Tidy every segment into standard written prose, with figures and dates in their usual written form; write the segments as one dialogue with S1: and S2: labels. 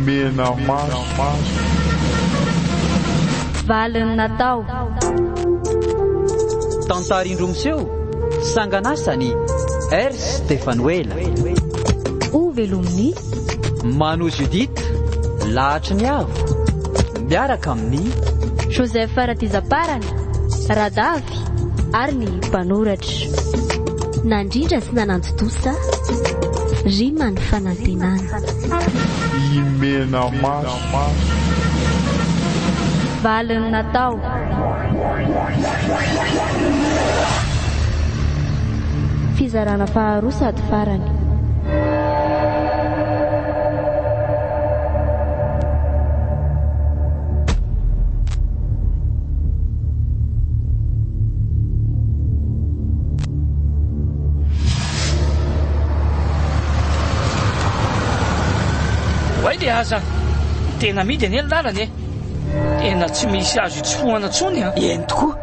S1: Mena Maso.
S2: Valin'Ny Natao.
S3: Tantara indro miseho sanganasany Stefanuela.
S2: Valin'Ny
S3: Mano Judith lahatry ny avo miaraka amin'ny
S2: Joseph Faratizaparany Radavy ary ny mpanoratra. Nandrindra sy nananjotosa Rima ny fanantenana.
S1: Mena Maso.
S2: Valin'Ny Natao. Fizarana faharoa sady farany.
S4: Ilay aza tena midy anie ny lalany e. Tena tsy misy azo itsofohana tsony a.
S3: Eny tokoa.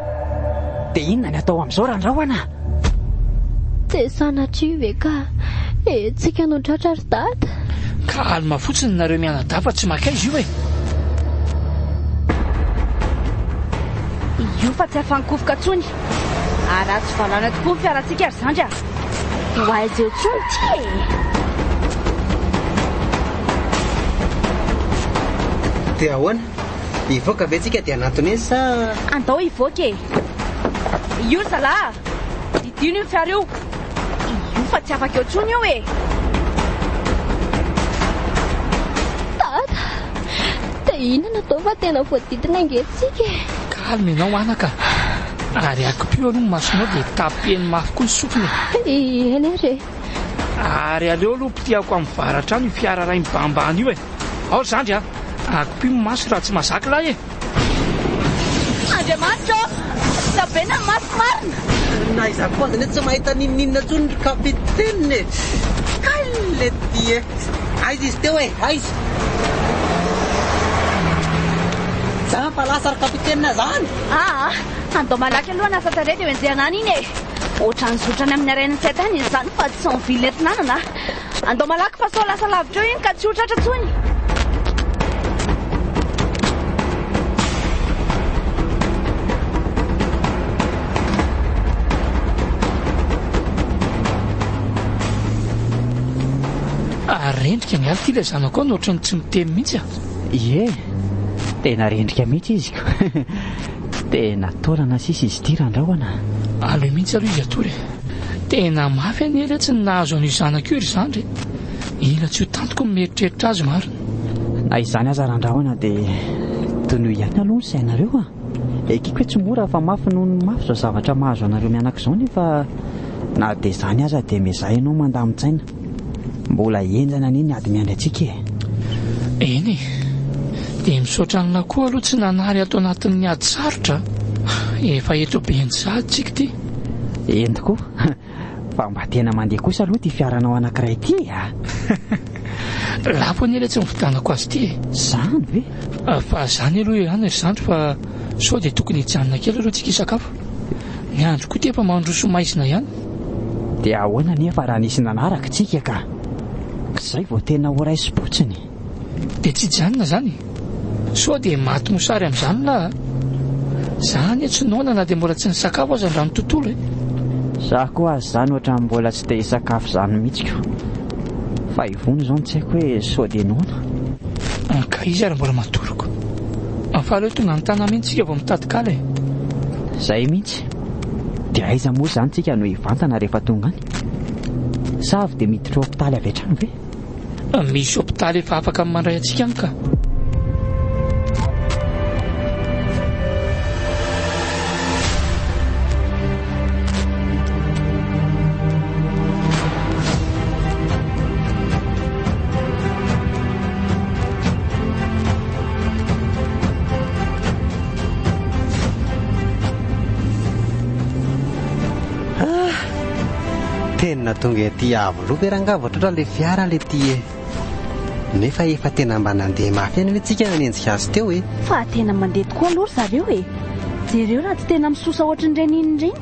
S3: Dia inona ny atao amin'izao randrahona?
S2: Dia sanatria ve ka tsika no tratra ry dada.
S4: Ka alina fotsiny nareo mianadafa tsy maka izy io e.
S5: Io fa tsy afankofoka tsony. Ara tsy valana tokoa ny fiarantsika ry zandry a. Ho aiza eo tsony ty e.
S6: Dia ahoana? Ivoaka ve tsika dia anatony eny sa?
S5: Andao ivoaka e. Io zalahy. Didino io fiara io. Io fa tsy afaka eo tsony io e.
S2: Dada, dia inona natao fa tena voadidina angetsika e.
S4: Kalma ianao anaka. Ary akipio aloha ny masonao dia tapeny mafy koa ny sofiny.
S2: Eny re.
S4: Ary aleo aloha mpitiako amin'ny varatrano io fiara ray mibambany io e. Ao zandry a. Akipio ny maso raha tsy mahazaka lahy e.
S5: Andriamanitra sabena ny maso marina.
S6: Na izako azany tsy mahita ninninna tsony ry kapitene. Kalle ty e. Aiza izy teo e, aiza. Za fa lasa ry kapitena zany.
S5: Andao malaky aloha nasa tare dia enjehanany iny e. Ohatrany zotrany amin'ny arain'ny saitany izany fa tsy son vily nentinanana. Andao malaky fa sao lasa lavitra eo iny ka tsy ho tratra tsony.
S4: Rendrika miala ty ilay zanako ao nohatrany tsy miteny mihitsy a.
S3: Ie, tena rendrika mihitsy izy. Tena taolana sisa izy ty randrahona.
S4: Aloha mihitsy aloha izy atory. Tena mafy an'ely tsy nahazo an'io zanako io ry zandry. Ila tsy ho tantoko mieritreritra azy maro.
S3: Na izany aza randrahona dia tonoho ihany aloha ny sainareo a. Ekiko hoe tsy mora fa mafy noho ny mafy zao zavatra mahazo anareo mianaka izao nefa na dia izany aza dia mezay ianao mandamin-tsaina. Mbola enjana niny ady miandry antsika e.
S4: Eny e. Dia misaotra an'na koa aloha tsy nanary ato anatin'ny ady sarotra. Efa eto be ny sady tsika ty.
S3: Eny tokoa. Fa mba tena mandeha kosa aloha ty fiaranao anankiray ty a.
S4: Lapo any ela tsy mivitanako azy ty e.
S3: Zany ve?
S4: Fa zany aloha ihany ry zandry fa sao dia tokony hijanona kely aloha tsika hisakafo. Ny andro koa ty efa mandroso maizina ihany.
S3: Dia ahoana nefa raha nisy nanaraka tsika ka. Izay vao tena ho ray sopotsiny.
S4: Dia tsy janona zany. Sao dia maty mosary amin'izany laha. Zany tsy nonana dia mbola tsy nisakafo aza ny rano tontolo e.
S3: Za koa azy zany ohatra mbola tsy dia hisakafo zany mihitsiko. Fa ivony izao tsy haiko hoe sao dia nona.
S4: Ka izy ary mbola matoroko. Fa aleo tonga nitana mihitsy tsika vao mitady kala e.
S3: Zay mihitsy. Dia aiza moa zany tsika no hivantana rehefa tonga any. Sa avy dia miditra hopitaly avy hatrany ve?
S4: Misy hopitaly efa afaka mandray antsika any ka.
S6: Tena tonga ety avo ve rangava otratra le fiara le ty e. Nefa efa tena mba nandeha mafy any tsika nanenjika azy teo e.
S5: Fa tena mandeha tokoa aloha zareo e. Jereo raha tsy tena misosa ohatran'ireny inona ireny.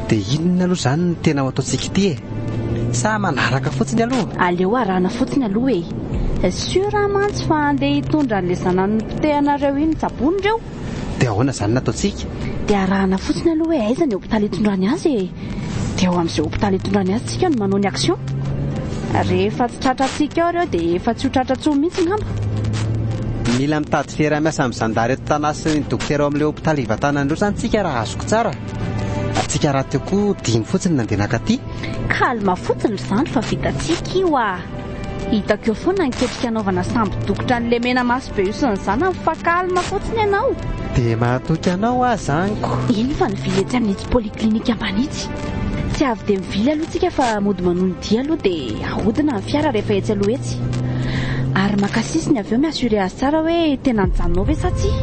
S6: Dia inona aloha zany no tena ho ataontsika ity e. Sa manaraka fotsiny aloha.
S5: Aleo arahana fotsiny aloha Sûr raha mantsy fa andeha hitondra an'ilay zanany pitehanareo iny tsabonindreo.
S6: Dia ahoana zany nataontsika?
S5: Dia arahana fotsiny aloha hoe aiza ny hôpitaly hitondrany azy dia eo amin'izay hôpitaly hitondrany azy tsika no manao ny action. Rehefa tsy tratratsika ao ireo dia efa tsy ho tratratsoa mihitsy ngamba.
S6: Mila mitady fiara-miasa amin'izany dara eto tanasy ny dokotera ao amin'ilay hôpitaly hivatanandreo zany tsika raha azoko tsara. Tsika raha teo koa 10 fotsiny nandeha nakaty.
S5: Kalma fotsiny izany fa vitantsika io hitako eo foana niketrika anaovana samby dokotra an'ilay Mena maso be io sy ny zanany fa kalma fotsiny ianao.
S6: Dia mahatoky anao zaniko.
S5: Iny fa nivily etsy amin'itsy poliklinika ambany itsy. Tsy avy dia mivily aloha tsika fa mody manony dia aloha dia ahodina ny fiara rehefa etsy aloha etsy. Ary makasisiny avy eo miasure azy tsara hoe tena nijanonao ve sa tsia.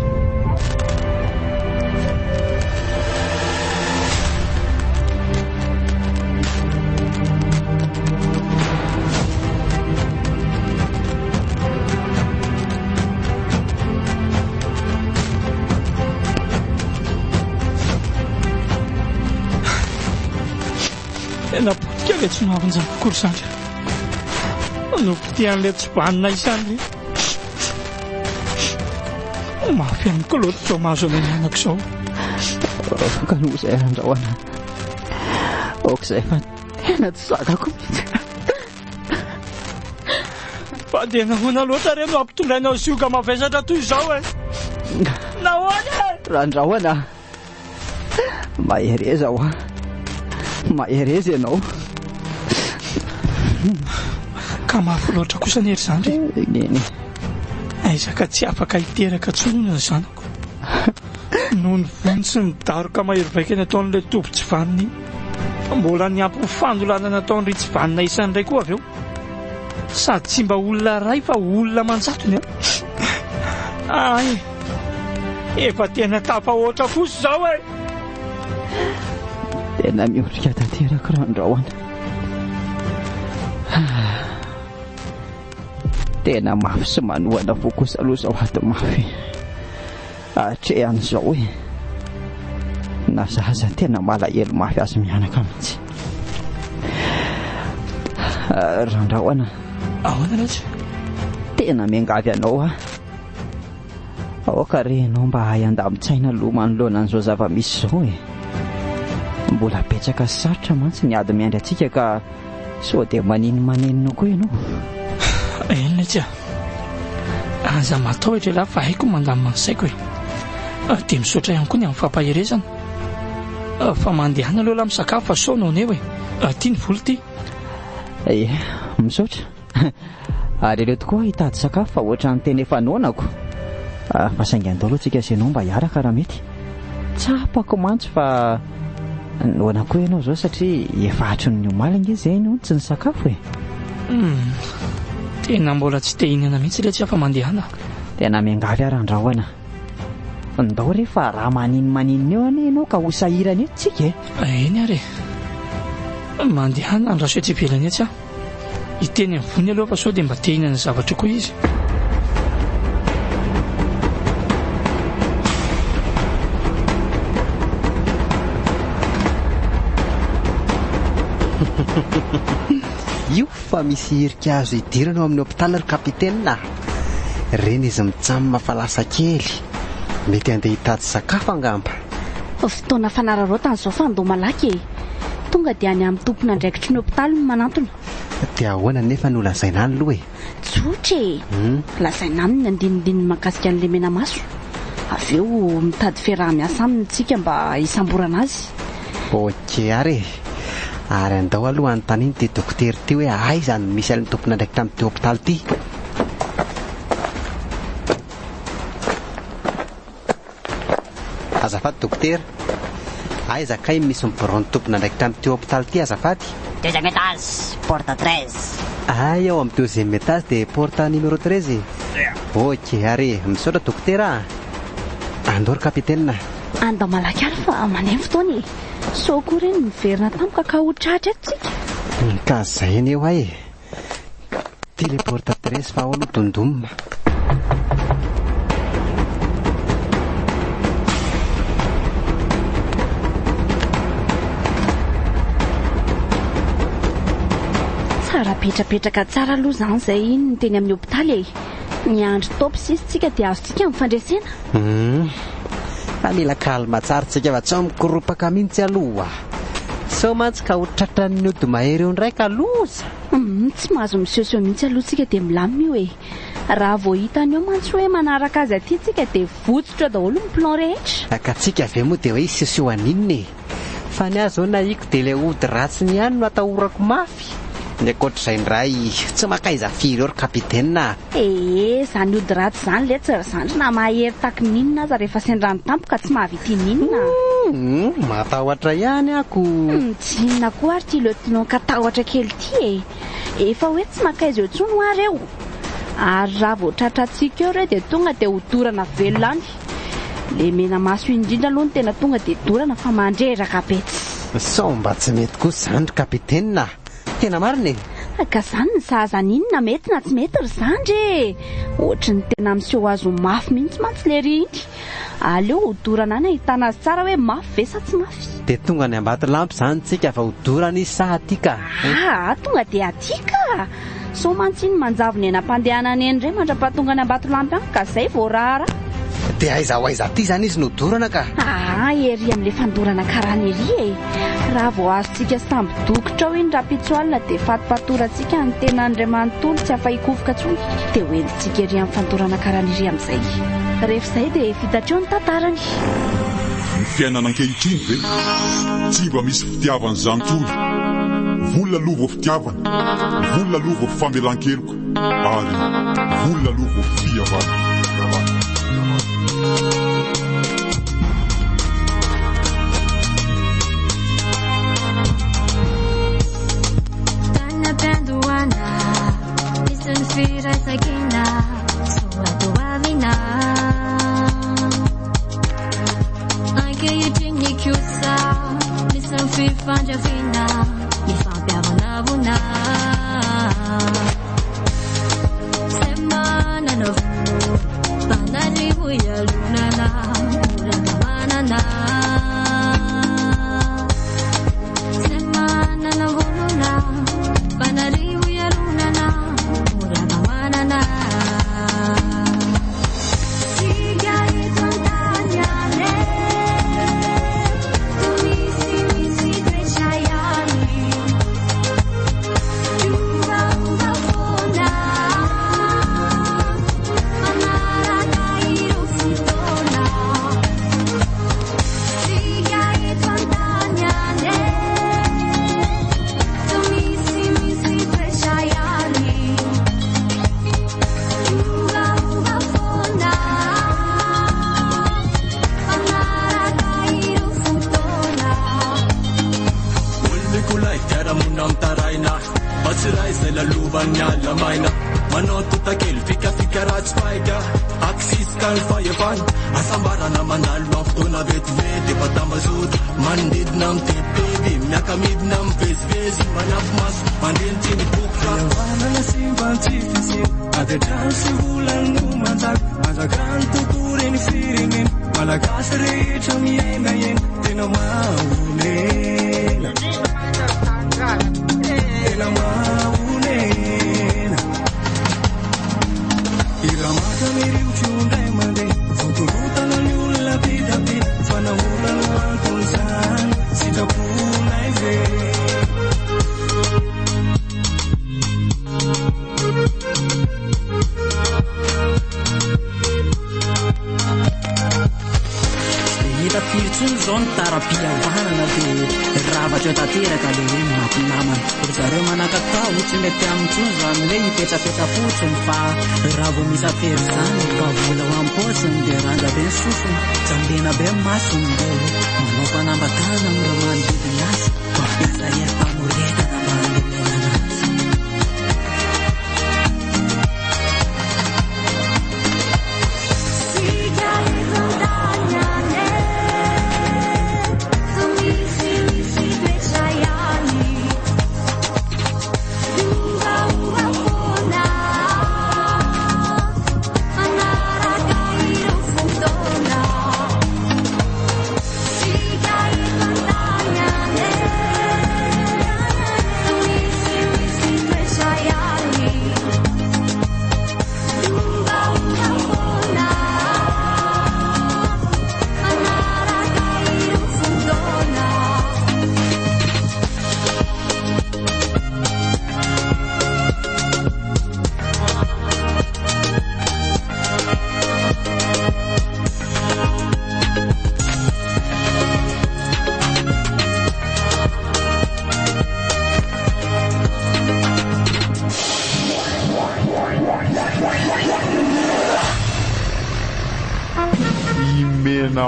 S4: Napotika ilay tsy noavin-jany kory zany nopitian'ilay tsy banina Isanandro mafy amin'ny kolotitra maso any anako izao.
S3: Ka noho izay andrahoana aok'izay fa tena tsy zakako mihitsy.
S4: Fa dia nahoana loatra re no ampitondrainao sioka mavesatra toy izao nahoana
S3: raha andrahoana mahereza mahereza ianao
S4: ka mafy loatra kosa nery zany
S3: neny
S4: aizaka tsy afaka hiteraka tsonona ny zanako noho ny vony sy ny daroka mahery-vaika nataon'ilay tobo tsy vaniny mbola ny ampy fandolana nataony ry tsy vanina Isanandray koa avy eo sady tsy mba olona ray fa olona manjatony ay efa tena tafahoatra foso zao
S3: tena miondrika tanteraka raha andrahoana tena mafy sy manohana vo kosa aloha zao ato mafy atrehan'izao na zaza tena malahelo mafy azy mianaka mihitsy. Raha andrahoana
S4: ahoana ratsy
S3: tena miangavy anao aoka renao mba hay andami-tsaina aloha manoloana an'izao zava-misy izao mbola petsaka sarotra mantsy ny ady miandry atsika ka sao dia manino manenina koa ianao.
S4: Enina tsy aza matao etrelahy fa haiko mandamina ny saiko dia misaotra ihany koa ny amin'ny fampaherezana fa mandehana aloha lahy misakafo fa sao nao ne tia ny volo ty
S3: misaotra ary ireo tokoa hitady sakafo fa ohatra ny tena efa nonako fa saingy andao aloha tsika senao mba hiaraka raha mety tsapako mantsy fa noana koa ianao zao satria efa hatry ny omaligna izy no tsy ny sakafo
S4: tena mbola tsy te hinana mihitsy le tsy afa mandehana
S3: tena miangavy ary andrahoana ndao rehefa raha manino eo ianao ka ho sahirana eo tsika
S4: eny ary mandehana andraso etsy ivelany etsy hiteny amin'ny vony aloha fa sao dia mba te hinana zavatra koa izy.
S6: Io fa misy herika azo hidirana ao amin'ny hôpitaly ry kapitena reny izy mijanona fa lasa kely mety andeha hitady sakafo angamba.
S5: Fotoana fanararaotana izao fa andao malaky tonga dia any amin'ny tompona andraikitry ny hôpitaly no manantona.
S6: Dia ahoana nefa no lazaina any aloha
S5: tsotra lazaina aminy andinindininy makasika an'ilay Mena maso avy eo mitady fiaraha-miasa aminy tsika mba hisamborana azy.
S6: Ok ary andao aloha anontaniany ty dokotera ty hoe aiza no misy amin'ny tompona ndraiky tamin'ity hôpitaly ty. Azafady dokotera aiza kay misy miborony tompona ndraiky tamin'ity hôpitaly ty azafady.
S7: Deuxième étage, porte 13.
S6: Ao amin'ny deuxième étage dia porte numéro 13. Ok ary misaotra dokotera andao ry kapitena
S5: andao malaky ary fa maneno fotoany sao koa reny miverina tampoka ka hotratra eto tsika
S6: ka zay ny eo ty le porte 13 fa ao aloha dondomina.
S5: raha petrapetraka tsara aloha izany izay ny teny amin'ny hopitaly ny andro taopy sisitsika dia azontsika mifandresena.
S6: Fa mila kalma tsara tsika fa tsy mikoropaka mihitsy aloha. Sao mantsy ka ho tratran'ny ody mahery eo ndraika loza.
S5: Tsy mahazo misehoseho mihitsy aloha tsika dia milamina io e. Raha vao hitany eo mantsy hoe manaraka azy aty tsika dia votsotra daholo ny plan rehetra.
S6: Ka tsika avy moa dia hoe hisehoseho aninona e. Fa ny azo nahiko dia ilay ody ratsy ny ihany no atahorako mafy. Ny ankoatr'izay indray tsy makaiza firy eo ry kapitaina.
S5: Izany ody ratsy izany le tsy ry zandrina mahery taky ninona aza rehefa sendrany tampoka tsy mahavity ninona.
S6: Matahotra ihany ako.
S5: Tsy inona koa ary ty lieutenant katahotra kely ty e. Efa hoe tsy makaiza eo intsony ho ary eo. Ary raha vao tratratsika eo ireo dia tonga dia ho dorana velona any. Le Mena Maso indrindra aloha ny tena tonga dia dorana fa mandreraka petsy.
S6: Sao mba tsy mety kosa izany ry kapitaina. Tena marina e.
S5: Ka izany ny sahaza ninona mety na tsy mety ry zandry e. Ohatry ny tena miseho azo mafy mihitsy mantsy le ry iny. Aleo ho dorana any ahitana azy tsara hoe mafy ve sa tsy mafy.
S6: Dia tonga ny ambato lampy izany tsika fa ho dorana izy sa aty ka.
S5: Tonga dia aty ka. So mantsy iny manjavony ena mpandehanana eny indray mandra-pahatonga ny ambato lampy any ka izay vao rara.
S6: Dia aiza ho aiza ty izany izy no dorana ka.
S5: Ery amin'ilay fandorana karany ery e. Raha vao azontsika samby dokotra ao iny rapitsoalina dia fatipatorantsika ny tena andray manontolo tsy afa-hikovoka tsony. Dia hoentintsika ery amin'ny fandorana karany ery amin'izay. Rehefa izay dia vitatreo ny tantarany.
S1: Ny fiainana ankehitriny ve tsy mba misy fitiavana izany tsony. Volona aloha vao fitiavana, volona aloha vao famelan-keloka, ary volona aloha vao fiavana.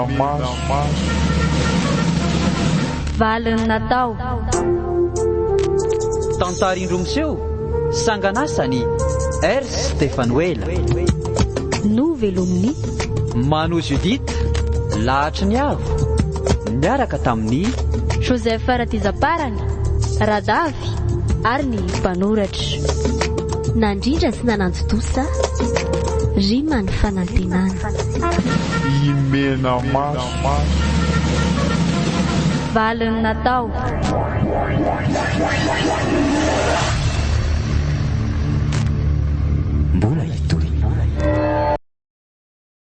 S1: Mena Maso.
S5: Valin'Ny Natao.
S3: Tantara indromiseho sanganasany R. Stefanuela.
S2: Novelomny
S3: Mano Judita lahatry ny avo miaraka tamin'ny
S2: Joseph Faratizaparany Radavy ary ny mpanoratra. Nandrindra sy nananjotosa Rima ny fanantenana.
S1: Mena Maso.
S5: Valin'Ny Natao.